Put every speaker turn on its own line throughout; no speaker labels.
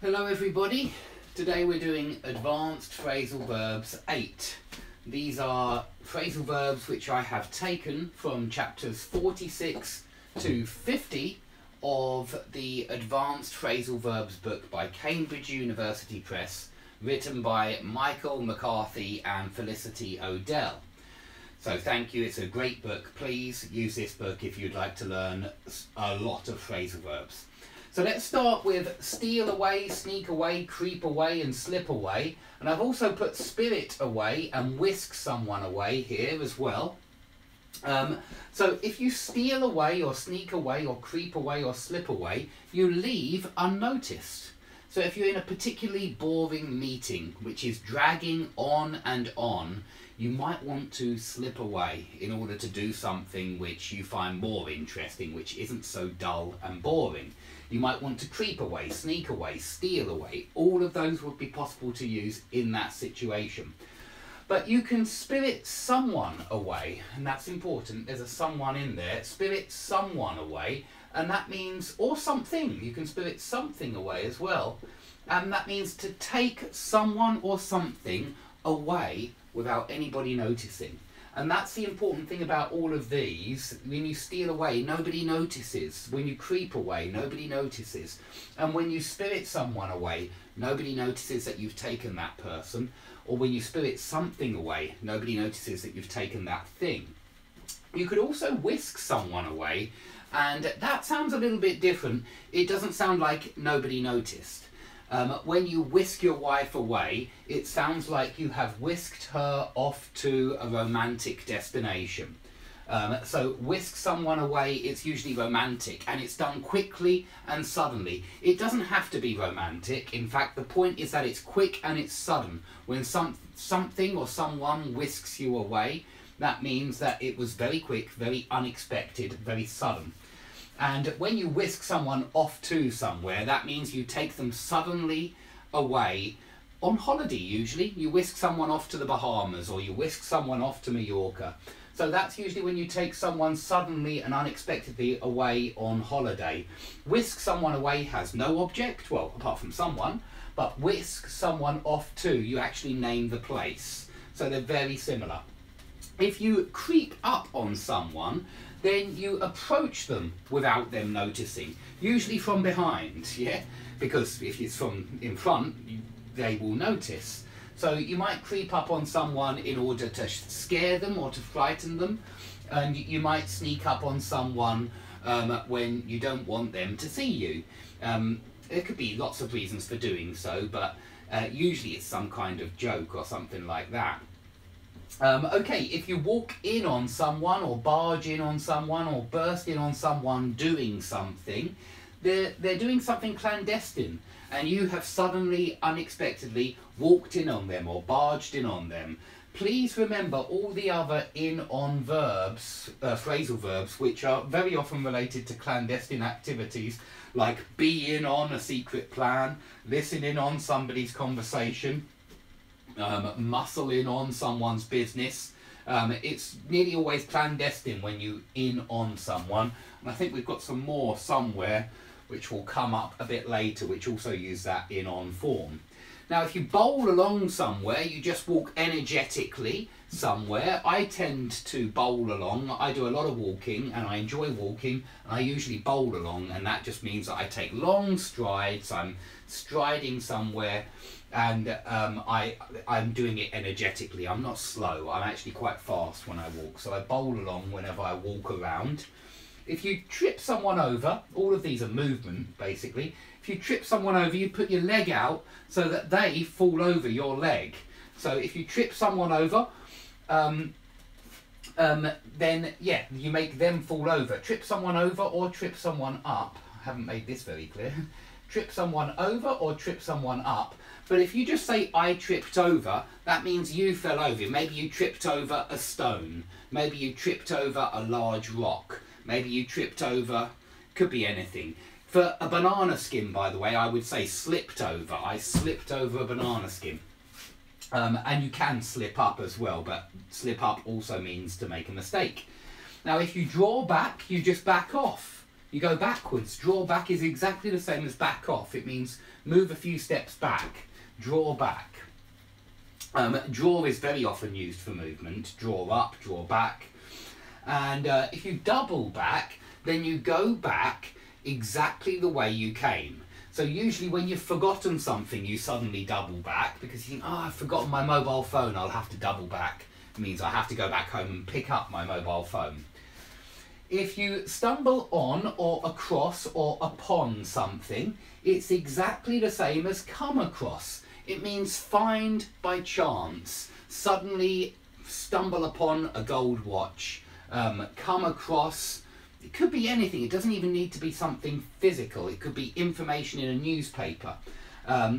Hello everybody, today we're doing Advanced Phrasal Verbs 8. These are phrasal verbs which I have taken from chapters 46 to 50 of the Advanced Phrasal Verbs book by Cambridge University Press, written by Michael McCarthy and Felicity Odell. So thank you, it's a great book. Please use this book if you'd like to learn a lot of phrasal verbs. So let's start with steal away, sneak away, creep away and slip away. And I've also put spirit away and whisk someone away here as well. So if you steal away or sneak away or creep away or slip away, you leave unnoticed. So if you're in a particularly boring meeting which is dragging on and on, you might want to slip away in order to do something which you find more interesting, which isn't so dull and boring. You might want to creep away, sneak away, steal away. All of those would be possible to use in that situation. But you can spirit someone away, and that's important. There's a someone in there. Spirit someone away, and that means, or something. You can spirit something away as well. And that means to take someone or something away without anybody noticing. And that's the important thing about all of these. When you steal away, nobody notices. When you creep away, nobody notices. And when you spirit someone away, nobody notices that you've taken that person. Or when you spirit something away, nobody notices that you've taken that thing. You could also whisk someone away, and that sounds a little bit different. It doesn't sound like nobody noticed. When you whisk your wife away, it sounds like you have whisked her off to a romantic destination. So whisk someone away, it's usually romantic, and it's done quickly and suddenly. It doesn't have to be romantic. In fact, the point is that it's quick and it's sudden. When something or someone whisks you away, that means that it was very quick, very unexpected, very sudden. And when you whisk someone off to somewhere, that means you take them suddenly away on holiday usually. You whisk someone off to the Bahamas, or you whisk someone off to Mallorca. So that's usually when you take someone suddenly and unexpectedly away on holiday. Whisk someone away has no object, well, apart from someone, but whisk someone off to, you actually name the place. So they're very similar. If you creep up on someone, then you approach them without them noticing, usually from behind, yeah? Because if it's from in front, they will notice. So you might creep up on someone in order to scare them or to frighten them, and you might sneak up on someone when you don't want them to see you. There could be lots of reasons for doing so, but usually it's some kind of joke or something like that. Okay, if you walk in on someone or barge in on someone or burst in on someone doing something, they're doing something clandestine, and you have suddenly, unexpectedly walked in on them or barged in on them. Please remember all the other in-on verbs, phrasal verbs, which are very often related to clandestine activities, like be in on a secret plan, listen in on somebody's conversation, muscle in on someone's business. It's nearly always clandestine when you in on someone, and I think we've got some more somewhere which will come up a bit later which also use that in on form. Now if you bowl along somewhere, you just walk energetically somewhere. I tend to bowl along. I do a lot of walking and I enjoy walking, and I usually bowl along, and that just means that I take long strides. I'm striding somewhere, and I'm doing it energetically. I'm not slow, I'm actually quite fast when I walk, so I bowl along whenever I walk around. If you trip someone over, all of these are movement basically. If you trip someone over, you put your leg out so that they fall over your leg. So if you trip someone over, then yeah, you make them fall over. Trip someone over or trip someone up. I haven't made this very clear. Trip someone over or trip someone up. But if you just say I tripped over, that means you fell over. Maybe you tripped over a stone. Maybe you tripped over a large rock. Maybe you tripped over, could be anything. For a banana skin, by the way, I would say slipped over. I slipped over a banana skin. And you can slip up as well, but slip up also means to make a mistake. Now if you draw back, you just back off. You go backwards. Draw back is exactly the same as back off. It means move a few steps back. Draw back. Draw is very often used for movement. Draw up, draw back. And if you double back, then you go back exactly the way you came. So usually when you've forgotten something, you suddenly double back because you think, oh, I've forgotten my mobile phone, I'll have to double back. It means I have to go back home and pick up my mobile phone. If you stumble on or across or upon something, it's exactly the same as come across. It means find by chance, suddenly stumble upon a gold watch, come across. It could be anything. It doesn't even need to be something physical. It could be information in a newspaper.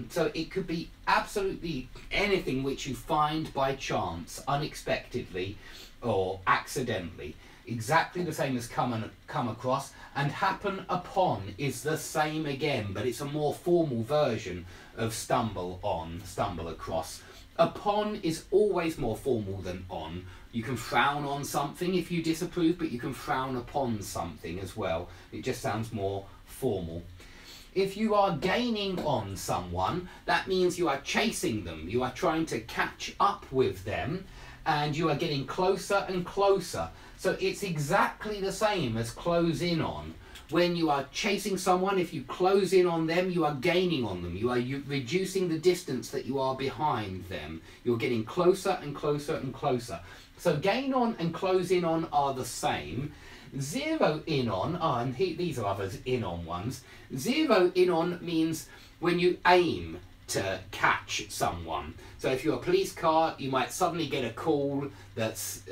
So it could be absolutely anything which you find by chance, unexpectedly or accidentally. Exactly the same as come across, and happen upon is the same again, but it's a more formal version of stumble on, stumble across. Upon is always more formal than on. You can frown on something if you disapprove, but you can frown upon something as well. It just sounds more formal. If you are gaining on someone, that means you are chasing them. You are trying to catch up with them, and you are getting closer and closer. So it's exactly the same as close in on. When you are chasing someone, if you close in on them, you are gaining on them. You are reducing the distance that you are behind them. You're getting closer and closer and closer. So gain on and close in on are the same. Zero in on, and these are other in on ones. Zero in on means when you aim to catch someone. So if you're a police car, you might suddenly get a call that's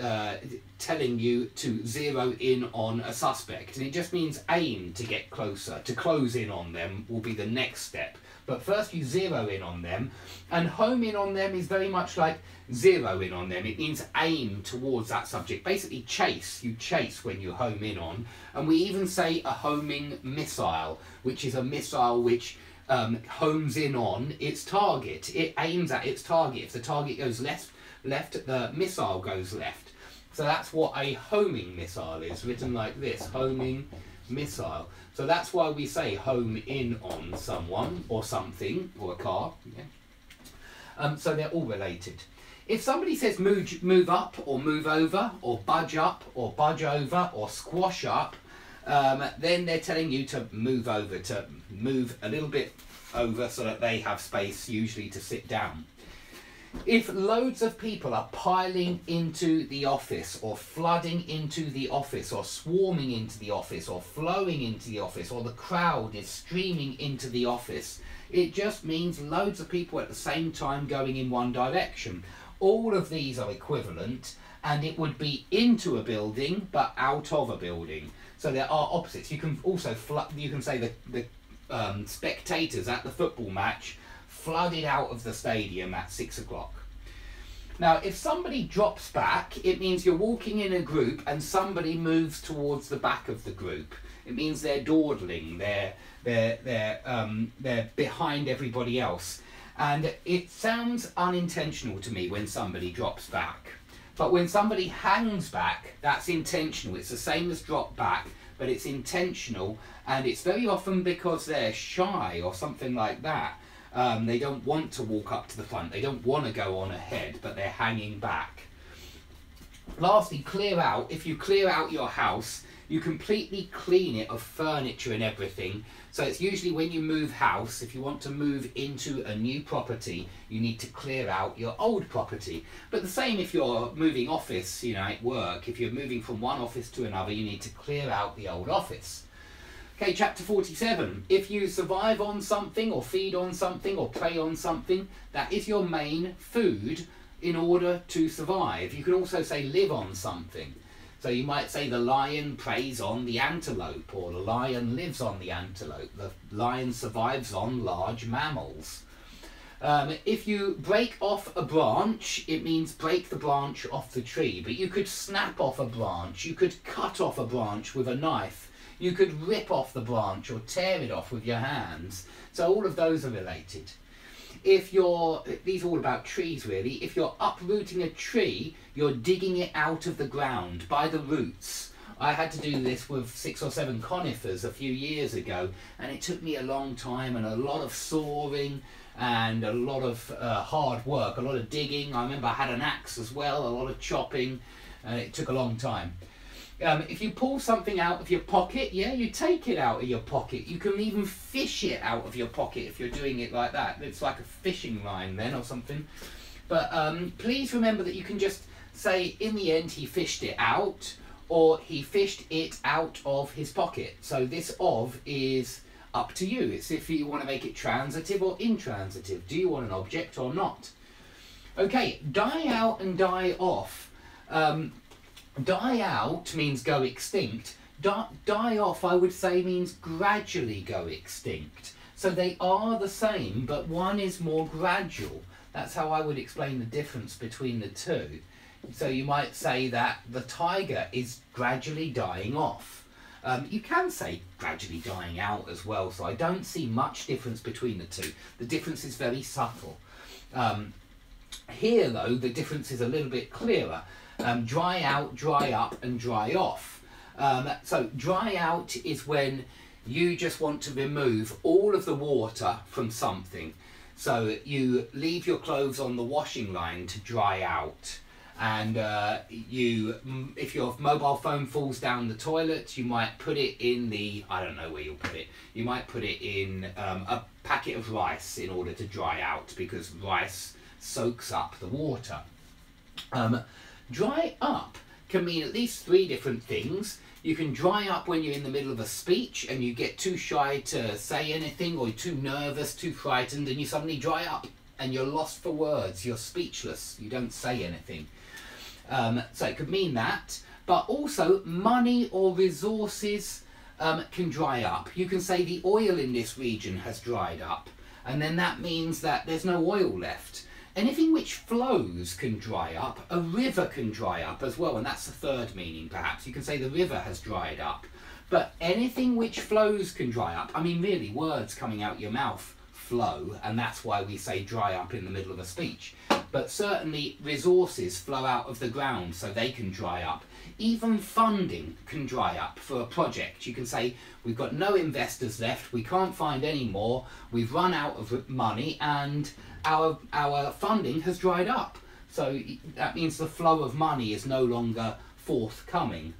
telling you to zero in on a suspect, and it just means aim to get closer. To close in on them will be the next step, but first you zero in on them. And home in on them is very much like zero in on them. It means aim towards that subject. Basically chase. You chase when you home in on. And we even say a homing missile, which is a missile which homes in on its target. It aims at its target. If the target goes left, the missile goes left. So that's what a homing missile is, written like this, homing missile. So that's why we say home in on someone or something or a car. Yeah. So they're all related. If somebody says move up or move over or budge up or budge over or squash up, then they're telling you to move over, to move a little bit over so that they have space usually to sit down. If loads of people are piling into the office or flooding into the office or swarming into the office or flowing into the office or the crowd is streaming into the office, it just means loads of people at the same time going in one direction. All of these are equivalent, and it would be into a building but out of a building. So there are opposites. You can also you can say the spectators at the football match flooded out of the stadium at 6 o'clock. Now, if somebody drops back, it means you're walking in a group and somebody moves towards the back of the group. It means they're dawdling. They're behind everybody else. And it sounds unintentional to me when somebody drops back. But when somebody hangs back, that's intentional. It's the same as drop back, but it's intentional, and it's very often because they're shy or something like that. They don't want to walk up to the front. They don't want to go on ahead, but they're hanging back. Lastly, clear out. If you clear out your house, you completely clean it of furniture and everything. So it's usually when you move house, if you want to move into a new property, you need to clear out your old property. But the same if you're moving office, you know, at work. If you're moving from one office to another, you need to clear out the old office. Okay, chapter 47. If you survive on something or feed on something or prey on something, that is your main food in order to survive. You can also say live on something. So you might say the lion preys on the antelope, or the lion lives on the antelope. The lion survives on large mammals. If you break off a branch, it means break the branch off the tree. But you could snap off a branch. You could cut off a branch with a knife. You could rip off the branch or tear it off with your hands. So all of those are related. If these are all about trees really. If you're uprooting a tree, you're digging it out of the ground by the roots. I had to do this with 6 or 7 conifers a few years ago, and it took me a long time and a lot of sawing and a lot of hard work, a lot of digging. I remember I had an axe as well, a lot of chopping, and it took a long time. If you pull something out of your pocket, yeah, you take it out of your pocket. You can even fish it out of your pocket if you're doing it like that. It's like a fishing line then or something. But please remember that you can just say, in the end, he fished it out, or he fished it out of his pocket. So this of is up to you. It's if you want to make it transitive or intransitive. Do you want an object or not? Okay, die out and die off. Die out means go extinct. Die off, I would say, means gradually go extinct. So they are the same, but one is more gradual. That's how I would explain the difference between the two. So you might say that the tiger is gradually dying off. You can say gradually dying out as well, so I don't see much difference between the two. The difference is very subtle. Here, though, the difference is a little bit clearer. Dry out, dry up, and dry off. So dry out is when you just want to remove all of the water from something. So you leave your clothes on the washing line to dry out. And if your mobile phone falls down the toilet, you might put it in the, I don't know where you'll put it, you might put it in a packet of rice in order to dry out, because rice soaks up the water. Dry up can mean at least 3 different things. You can dry up when you're in the middle of a speech and you get too shy to say anything, or you're too nervous, too frightened, and you suddenly dry up and you're lost for words, you're speechless, you don't say anything. So it could mean that, but also money or resources can dry up. You can say the oil in this region has dried up, and then that means that there's no oil left. Anything which flows can dry up. A river can dry up as well, and that's the third meaning perhaps. You can say the river has dried up. But anything which flows can dry up. I mean, really, words coming out your mouth flow, and that's why we say dry up in the middle of a speech. But certainly resources flow out of the ground, so they can dry up. Even funding can dry up for a project. You can say, we've got no investors left, we can't find any more, we've run out of money, and our funding has dried up. So that means the flow of money is no longer forthcoming.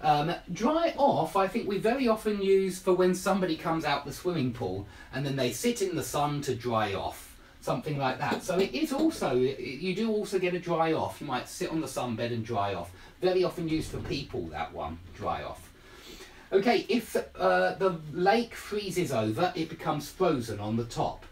Dry off, I think we very often use for when somebody comes out the swimming pool and then they sit in the sun to dry off, something like that. So it is also, you do also get a dry off. You might sit on the sunbed and dry off. Very often used for people, that one, dry off. Okay, if the lake freezes over, it becomes frozen on the top.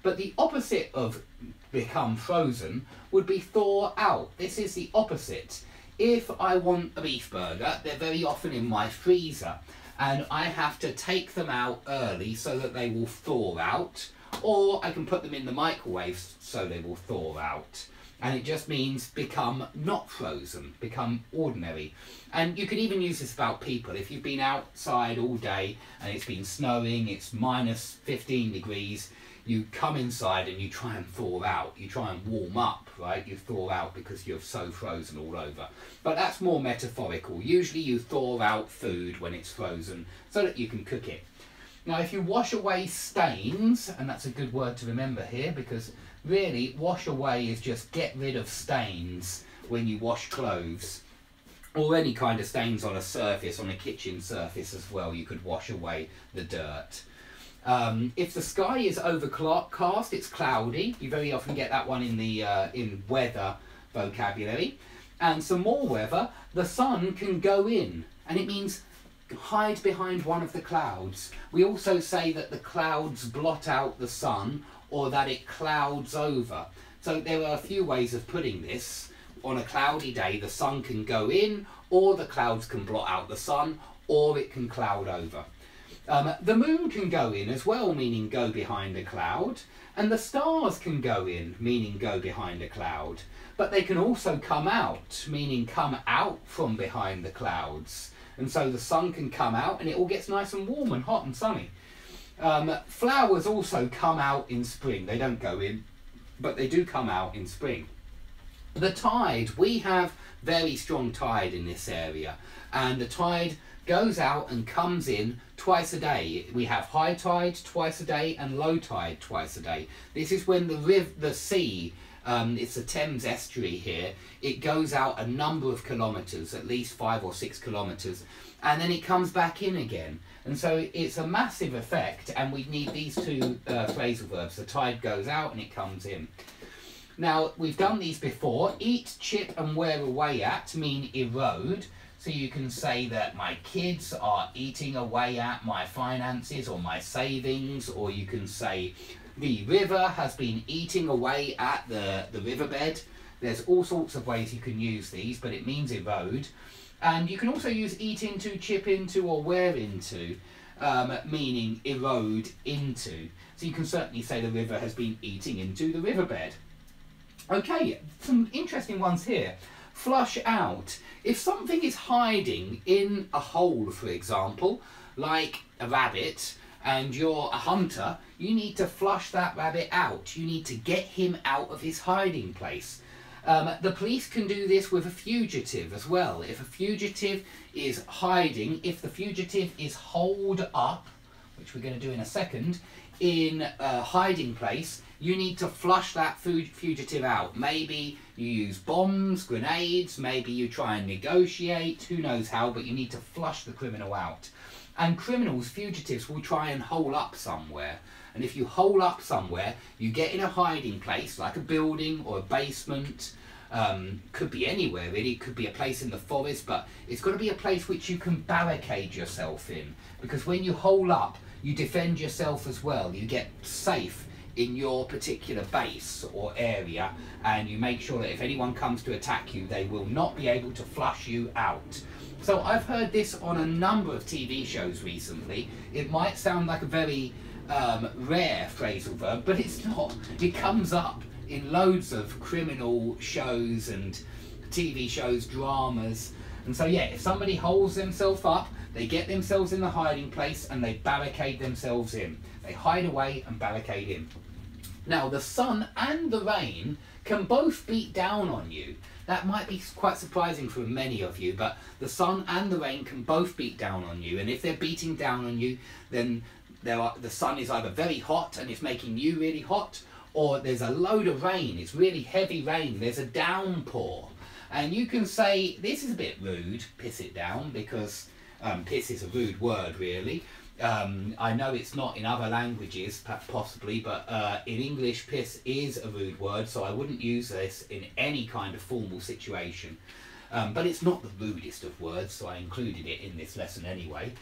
But the opposite of become frozen would be thaw out. This is the opposite. If I want a beef burger, they're very often in my freezer, and I have to take them out early so that they will thaw out, or I can put them in the microwave so they will thaw out. And it just means become not frozen, become ordinary. And you could even use this about people. If you've been outside all day and it's been snowing, it's minus 15 degrees, you come inside and you try and thaw out. You try and warm up, right? You thaw out because you're so frozen all over. But that's more metaphorical. Usually you thaw out food when it's frozen so that you can cook it. Now, if you wash away stains, and that's a good word to remember here, because really wash away is just get rid of stains when you wash clothes, or any kind of stains on a surface, on a kitchen surface as well. You could wash away the dirt. If the sky is overcast, it's cloudy. You very often get that one in the in weather vocabulary. And some more weather, the sun can go in, and it means hide behind one of the clouds. We also say that the clouds blot out the sun, or that it clouds over. So there are a few ways of putting this. On a cloudy day, the sun can go in, or the clouds can blot out the sun, or it can cloud over. The moon can go in as well, meaning go behind a cloud, and the stars can go in, meaning go behind a cloud. But they can also come out, meaning come out from behind the clouds. And so the sun can come out and it all gets nice and warm and hot and sunny. Flowers also come out in spring. They don't go in, but they do come out in spring. The tide, we have very strong tide in this area, and the tide goes out and comes in twice a day. We have high tide twice a day and low tide twice a day. This is when the sea, it's the Thames estuary here, it goes out a number of kilometres, at least 5 or 6 kilometres, and then it comes back in again. And so it's a massive effect, and we need these two phrasal verbs. The tide goes out and it comes in. Now, we've done these before. Eat, chip and wear away at mean erode. So you can say that my kids are eating away at my finances or my savings, or you can say the river has been eating away at the riverbed. There's all sorts of ways you can use these, but it means erode. And you can also use eat into, chip into, or wear into, meaning erode into. So you can certainly say the river has been eating into the riverbed. Okay, some interesting ones here. Flush out. If something is hiding in a hole, for example, like a rabbit, and you're a hunter, you need to flush that rabbit out. You need to get him out of his hiding place. The police can do this with a fugitive as well. If a fugitive is hiding, if the fugitive is holed up, which we're going to do in a second, in a hiding place, you need to flush that fugitive out. Maybe you use bombs, grenades, maybe you try and negotiate, who knows how, but you need to flush the criminal out. And criminals, fugitives, will try and hole up somewhere. And if you hole up somewhere, you get in a hiding place, like a building or a basement. Could be anywhere really, it could be a place in the forest, but it's got to be a place which you can barricade yourself in. Because when you hole up, you defend yourself as well. You get safe in your particular base or area, and you make sure that if anyone comes to attack you, they will not be able to flush you out. So I've heard this on a number of TV shows recently. It might sound like a very rare phrasal verb, but it's not. It comes up in loads of criminal shows and TV shows, dramas. And so yeah, if somebody holds themselves up, they get themselves in the hiding place and they barricade themselves in. They hide away and barricade in. Now, the sun and the rain can both beat down on you. That might be quite surprising for many of you, but the sun and the rain can both beat down on you. And if they're beating down on you, then the sun is either very hot and it's making you really hot, or there's a load of rain, it's really heavy rain, there's a downpour. And you can say, this is a bit rude, piss it down, because piss is a rude word really. I know it's not in other languages, possibly, but in English, piss is a rude word, so I wouldn't use this in any kind of formal situation. But it's not the rudest of words, so I included it in this lesson anyway.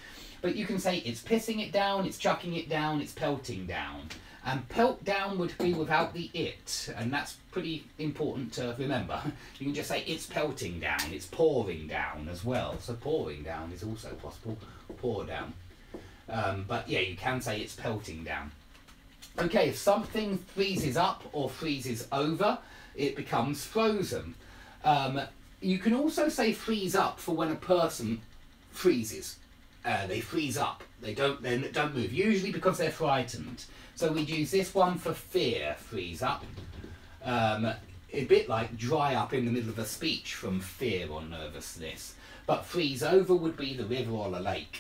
But you can say it's pissing it down, it's chucking it down, it's pelting down. And pelt down would be without the it, and that's pretty important to remember. You can just say it's pelting down, it's pouring down as well. So pouring down is also possible, pour down. But yeah, you can say it's pelting down. Okay, if something freezes up or freezes over, it becomes frozen. You can also say freeze up for when a person freezes. They freeze up. They don't move, usually because they're frightened. So we'd use this one for fear, freeze up. A bit like dry up in the middle of a speech from fear or nervousness. But freeze over would be the river or the lake.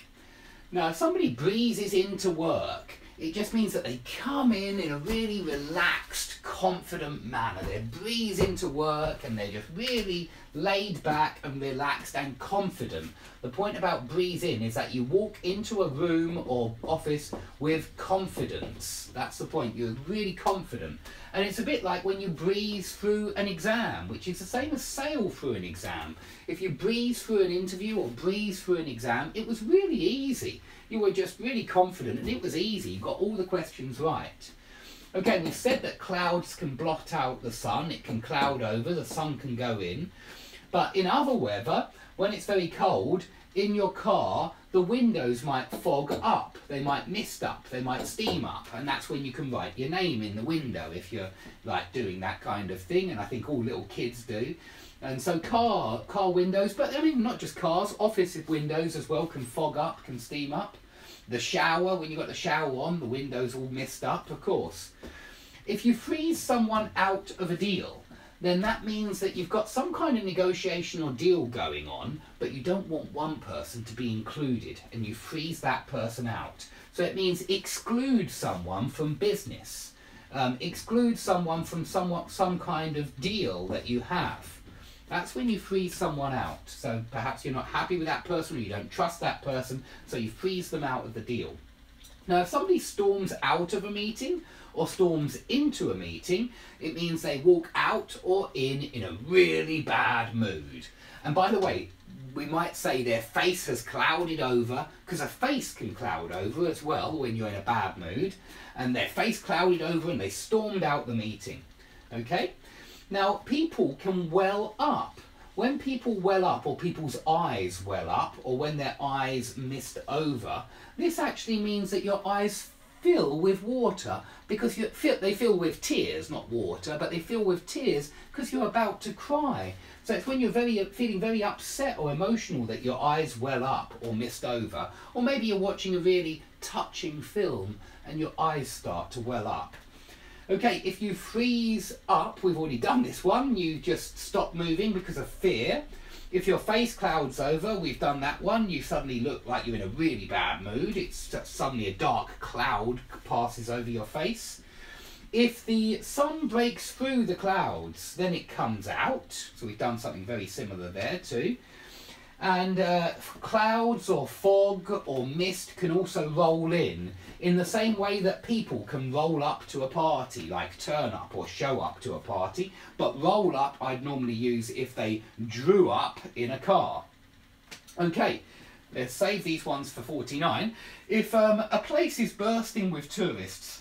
Now, if somebody breezes into work, it just means that they come in a really relaxed, confident manner. They breeze into work and they're just really laid back and relaxed and confident. The point about breeze in is that you walk into a room or office with confidence. That's the point. You're really confident. And it's a bit like when you breeze through an exam, which is the same as sail through an exam. If you breeze through an interview or breeze through an exam, it was really easy. You were just really confident and it was easy. You got all the questions right. Okay, we've said that clouds can blot out the sun. It can cloud over, the sun can go in. But in other weather, when it's very cold, in your car, the windows might fog up. They might mist up, they might steam up. And that's when you can write your name in the window if you're like doing that kind of thing. And I think all little kids do. And so car windows, but I mean not just cars, office windows as well can fog up, can steam up. The shower, when you've got the shower on, the windows all mist up, of course. If you freeze someone out of a deal, then that means that you've got some kind of negotiation or deal going on, but you don't want one person to be included, and you freeze that person out. So it means exclude someone from business, exclude someone from some kind of deal that you have. That's when you freeze someone out. So perhaps you're not happy with that person, or you don't trust that person, so you freeze them out of the deal. Now, if somebody storms out of a meeting or storms into a meeting, it means they walk out or in a really bad mood. And by the way, we might say their face has clouded over, because a face can cloud over as well when you're in a bad mood, and their face clouded over and they stormed out the meeting. Okay? Now, people can well up. When people well up, or people's eyes well up, or when their eyes mist over, this actually means that your eyes fill with water, because they fill with tears, not water, but they fill with tears because you're about to cry. So it's when you're feeling very upset or emotional that your eyes well up or mist over, or maybe you're watching a really touching film and your eyes start to well up. Okay, if you freeze up, we've already done this one, you just stop moving because of fear. If your face clouds over, we've done that one, you suddenly look like you're in a really bad mood. It's just suddenly a dark cloud passes over your face. If the sun breaks through the clouds, then it comes out. So we've done something very similar there too. And clouds or fog or mist can also roll in the same way that people can roll up to a party, like turn up or show up to a party. But roll up I'd normally use if they drew up in a car. Okay, let's save these ones for 49. If a place is bursting with tourists,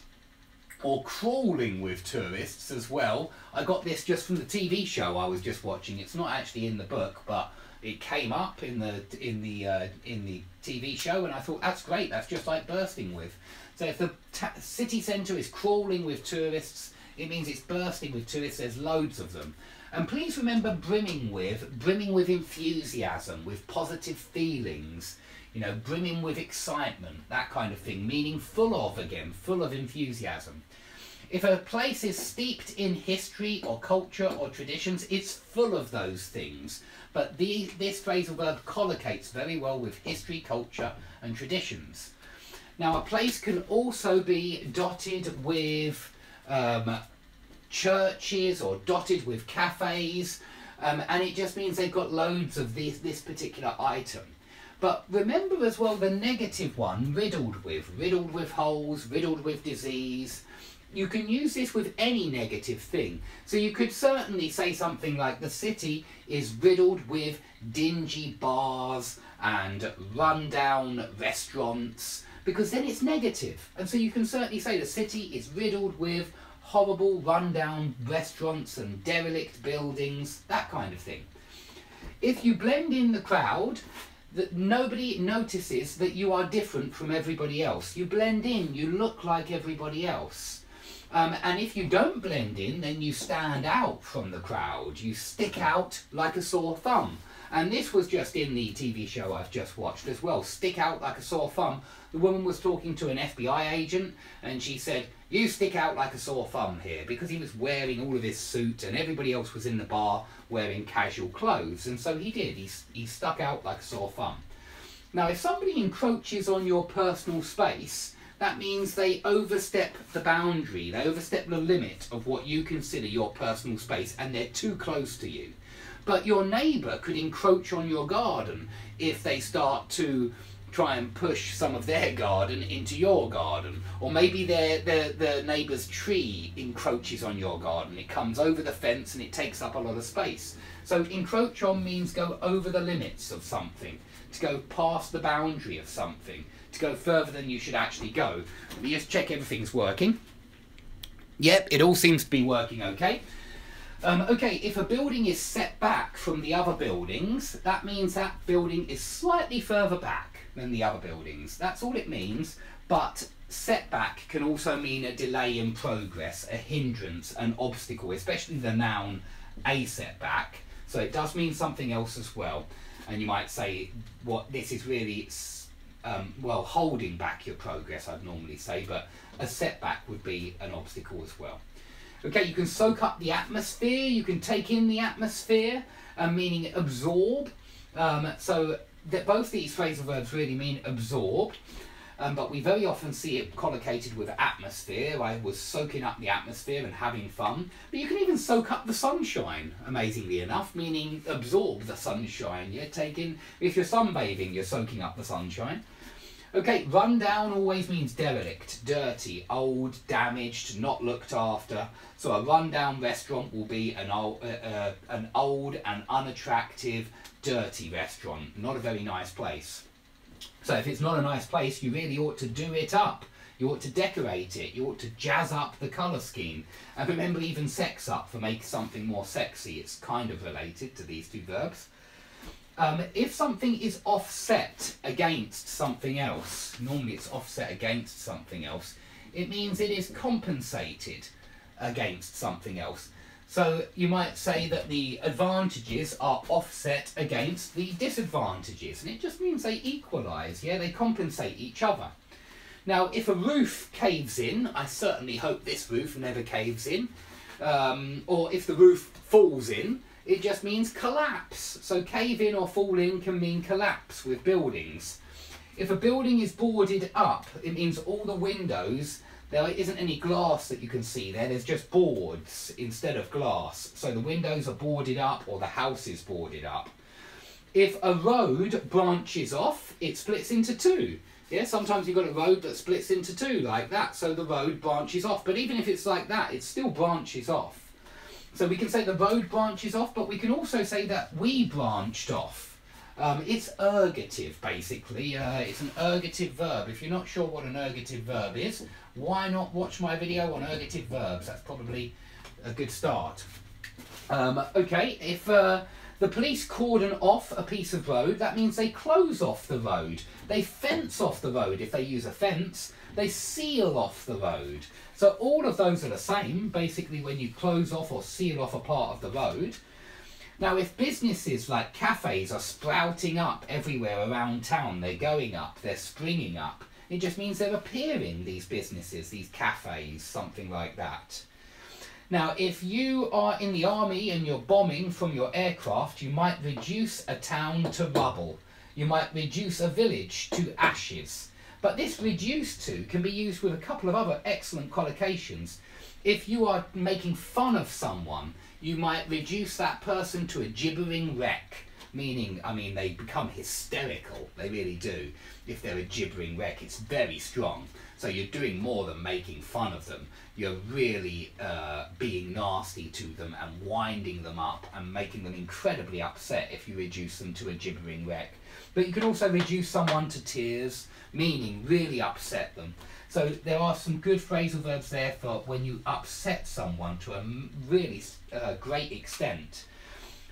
or crawling with tourists as well, I got this just from the TV show I was just watching. It's not actually in the book, but it came up in the TV show, and I thought that's great. That's just like bursting with. So if the city centre is crawling with tourists, it means it's bursting with tourists. There's loads of them. And please remember brimming with enthusiasm, with positive feelings, you know, brimming with excitement, that kind of thing, meaning full of again, full of enthusiasm. If a place is steeped in history or culture or traditions, it's full of those things. But this phrasal verb collocates very well with history, culture and traditions. Now, a place can also be dotted with churches or dotted with cafes, and it just means they've got loads of this particular item. But remember as well the negative one, riddled with holes, riddled with disease. You can use this with any negative thing. So you could certainly say something like the city is riddled with dingy bars and rundown restaurants, because then it's negative. And so you can certainly say the city is riddled with horrible rundown restaurants and derelict buildings, that kind of thing. If you blend in the crowd, that nobody notices that you are different from everybody else. You blend in, you look like everybody else. And if you don't blend in, then you stand out from the crowd. You stick out like a sore thumb. And this was just in the TV show I've just watched as well. Stick out like a sore thumb. The woman was talking to an FBI agent and she said, "You stick out like a sore thumb here," because he was wearing all of his suit and everybody else was in the bar wearing casual clothes. And so he did. He stuck out like a sore thumb. Now, if somebody encroaches on your personal space, that means they overstep the boundary, they overstep the limit of what you consider your personal space, and they're too close to you. But your neighbour could encroach on your garden if they start to try and push some of their garden into your garden. Or maybe the neighbour's tree encroaches on your garden. It comes over the fence and it takes up a lot of space. So encroach on means go over the limits of something, to go past the boundary of something, to go further than you should actually go. Let me just check everything's working. Yep, it all seems to be working okay. Okay, if a building is set back from the other buildings, that means that building is slightly further back than the other buildings. That's all it means, but setback can also mean a delay in progress, a hindrance, an obstacle, especially the noun a setback. So it does mean something else as well. And you might say, what this is really, well, holding back your progress, I'd normally say, but a setback would be an obstacle as well. Okay, you can soak up the atmosphere, you can take in the atmosphere, meaning absorb. So that both these phrasal verbs really mean absorb, but we very often see it collocated with atmosphere. I was soaking up the atmosphere and having fun. But you can even soak up the sunshine, amazingly enough, meaning absorb the sunshine. Yeah, if you're sunbathing, you're soaking up the sunshine. Okay, run down always means derelict, dirty, old, damaged, not looked after. So a rundown restaurant will be an old and unattractive, dirty restaurant. Not a very nice place. So if it's not a nice place, you really ought to do it up. You ought to decorate it. You ought to jazz up the colour scheme. And remember, even sex up for making something more sexy. It's kind of related to these two verbs. If something is offset against something else, normally it's offset against something else, it means it is compensated against something else. So you might say that the advantages are offset against the disadvantages, and it just means they equalise, yeah, they compensate each other. Now, if a roof caves in, I certainly hope this roof never caves in, or if the roof falls in, it just means collapse. So cave in or fall in can mean collapse with buildings. If a building is boarded up, it means all the windows, there isn't any glass that you can see there, there's just boards instead of glass. So the windows are boarded up or the house is boarded up. If a road branches off, it splits into two. Yeah, sometimes you've got a road that splits into two like that, so the road branches off. But even if it's like that, it still branches off. So we can say the road branches off, but we can also say that we branched off. It's ergative, basically. It's an ergative verb. If you're not sure what an ergative verb is, why not watch my video on ergative verbs? That's probably a good start. Okay, if the police cordon off a piece of road, that means they close off the road. They fence off the road if they use a fence. They seal off the road. So all of those are the same, basically, when you close off or seal off a part of the road. Now, if businesses like cafes are sprouting up everywhere around town, they're going up, they're springing up, it just means they're appearing, these businesses, these cafes, something like that. Now, if you are in the army and you're bombing from your aircraft, you might reduce a town to rubble. You might reduce a village to ashes. But this reduced to can be used with a couple of other excellent collocations. If you are making fun of someone, you might reduce that person to a gibbering wreck. Meaning, I mean, they become hysterical. They really do. If they're a gibbering wreck, it's very strong. So you're doing more than making fun of them. You're really being nasty to them and winding them up and making them incredibly upset if you reduce them to a gibbering wreck. But you can also reduce someone to tears, meaning really upset them. So there are some good phrasal verbs there for when you upset someone to a really great extent.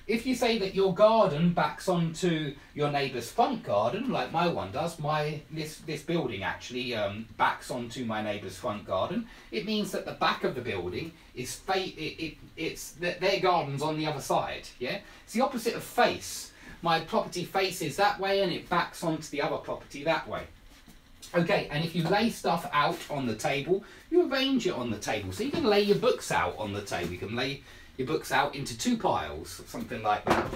If you say that your garden backs onto your neighbour's front garden, like my one does, this building actually backs onto my neighbour's front garden, it means that the back of the building is their garden's on the other side. Yeah, it's the opposite of face. My property faces that way and it backs onto the other property that way. Okay, and if you lay stuff out on the table, you arrange it on the table. So you can lay your books out on the table. You can lay your books out into two piles, something like that.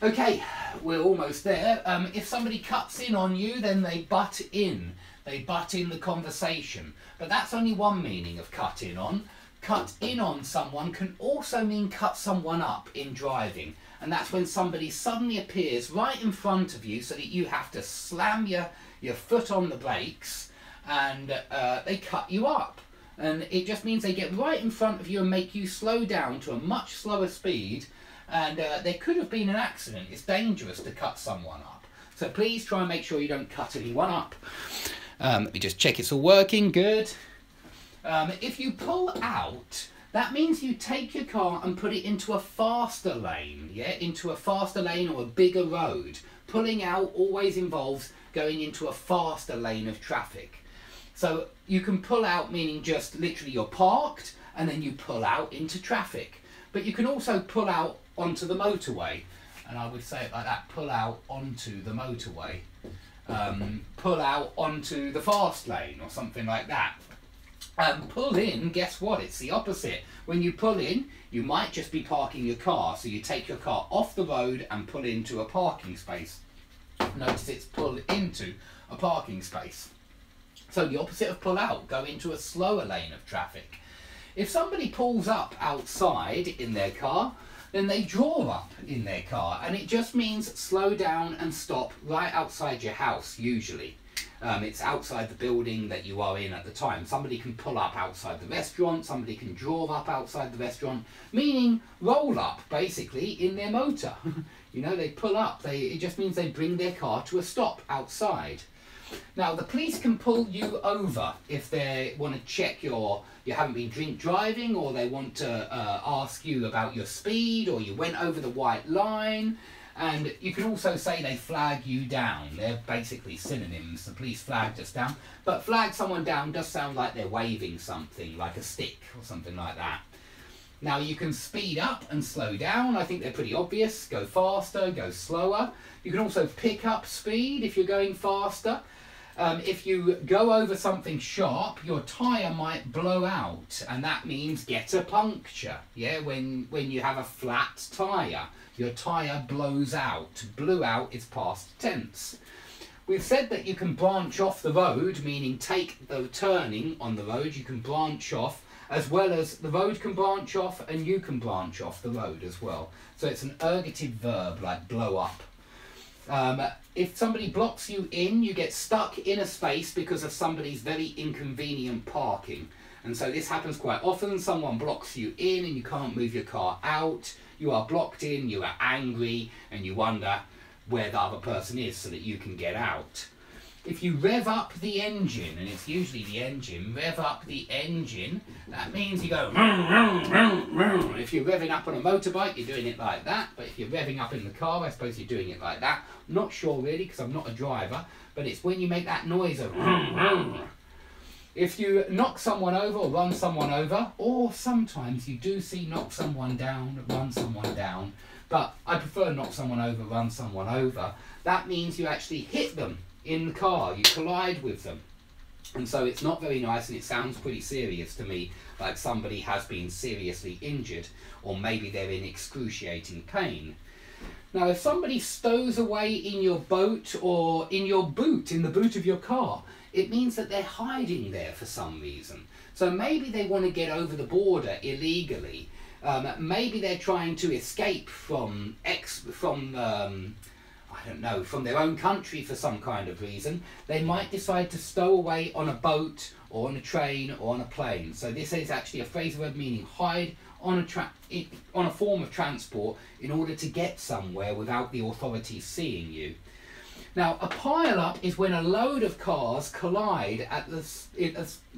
Okay, we're almost there. If somebody cuts in on you, then they butt in. They butt in the conversation. But that's only one meaning of cut in on. Cut in on someone can also mean cut someone up in driving. And that's when somebody suddenly appears right in front of you so that you have to slam your foot on the brakes and they cut you up. And it just means they get right in front of you and make you slow down to a much slower speed. And there could have been an accident. It's dangerous to cut someone up. So please try and make sure you don't cut anyone up. Let me just check it's all working. Good. If you pull out, that means you take your car and put it into a faster lane, yeah, into a faster lane or a bigger road. Pulling out always involves going into a faster lane of traffic. So you can pull out meaning just literally you're parked and then you pull out into traffic. But you can also pull out onto the motorway, and I would say it like that, pull out onto the motorway. Pull out onto the fast lane or something like that. Pull in, guess what? It's the opposite. When you pull in, you might just be parking your car. So you take your car off the road and pull into a parking space. Notice it's pull into a parking space. So the opposite of pull out, go into a slower lane of traffic. If somebody pulls up outside in their car, then they draw up in their car, and it just means slow down and stop right outside your house usually. It's outside the building that you are in at the time. Somebody can pull up outside the restaurant, somebody can draw up outside the restaurant, meaning roll up basically in their motor. You know, they pull up, it just means they bring their car to a stop outside. Now, the police can pull you over if they want to check you haven't been drink driving, or they want to ask you about your speed, or you went over the white line. And you can also say they flag you down. They're basically synonyms. The police flagged us down. But flag someone down does sound like they're waving something, like a stick or something like that. Now you can speed up and slow down. I think they're pretty obvious. Go faster, go slower. You can also pick up speed if you're going faster. If you go over something sharp, your tyre might blow out, and that means get a puncture. Yeah, when you have a flat tyre, your tyre blows out. Blew out is past tense. We've said that you can branch off the road, meaning take the turning on the road, you can branch off, as well as the road can branch off and you can branch off the road as well. So it's an ergative verb, like blow up. If somebody blocks you in, you get stuck in a space because of somebody's very inconvenient parking. And so this happens quite often. Someone blocks you in and you can't move your car out. You are blocked in, you are angry, and you wonder where the other person is so that you can get out. If you rev up the engine, and it's usually the engine, rev up the engine, that means you go vroom, vroom, vroom, vroom. If you're revving up on a motorbike, you're doing it like that. But if you're revving up in the car, I suppose you're doing it like that. I'm not sure really, because I'm not a driver, but it's when you make that noise of vroom, vroom. If you knock someone over or run someone over, or sometimes you do see knock someone down, run someone down, but I prefer knock someone over, run someone over, that means you actually hit them in the car, you collide with them. And so it's not very nice, and it sounds pretty serious to me, like somebody has been seriously injured, or maybe they're in excruciating pain. Now, if somebody stows away in your boat or in your boot, in the boot of your car, it means that they're hiding there for some reason. So maybe they want to get over the border illegally. Maybe they're trying to escape from their own country for some kind of reason. They might decide to stow away on a boat or on a train or on a plane. So this is actually a phrasal verb meaning hide on a form of transport in order to get somewhere without the authorities seeing you. Now, a pile-up is when a load of cars collide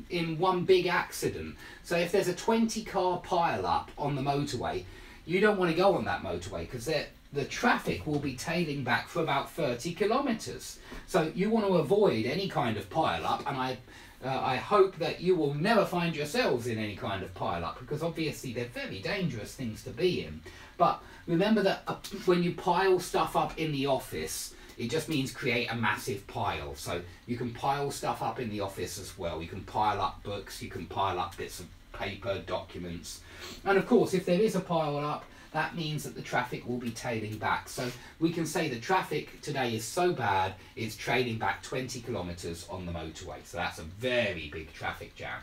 in one big accident. So if there's a 20-car pile-up on the motorway, you don't want to go on that motorway because the traffic will be tailing back for about 30 kilometres. So you want to avoid any kind of pile-up, and I hope that you will never find yourselves in any kind of pile-up, because obviously they're very dangerous things to be in. But remember that when you pile stuff up in the office, it just means create a massive pile. So you can pile stuff up in the office as well. You can pile up books, you can pile up bits of paper, documents. And of course, if there is a pile up, that means that the traffic will be tailing back. So we can say the traffic today is so bad, it's trailing back 20 kilometres on the motorway. So that's a very big traffic jam.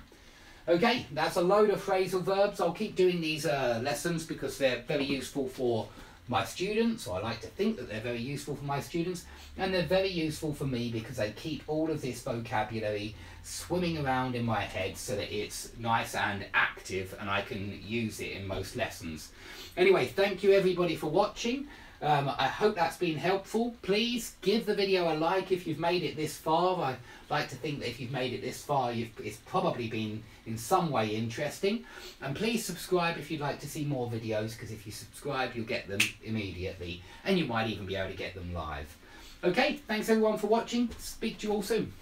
Okay, that's a load of phrasal verbs. I'll keep doing these lessons because they're very useful for my students, or I like to think that they're very useful for my students, and they're very useful for me because they keep all of this vocabulary swimming around in my head so that it's nice and active and I can use it in most lessons. Anyway, thank you everybody for watching. I hope that's been helpful. Please give the video a like if you've made it this far. I like to think that if you've made it this far, it's probably been in some way interesting. And please subscribe if you'd like to see more videos, because if you subscribe, you'll get them immediately, and you might even be able to get them live. Okay, thanks everyone for watching. Speak to you all soon.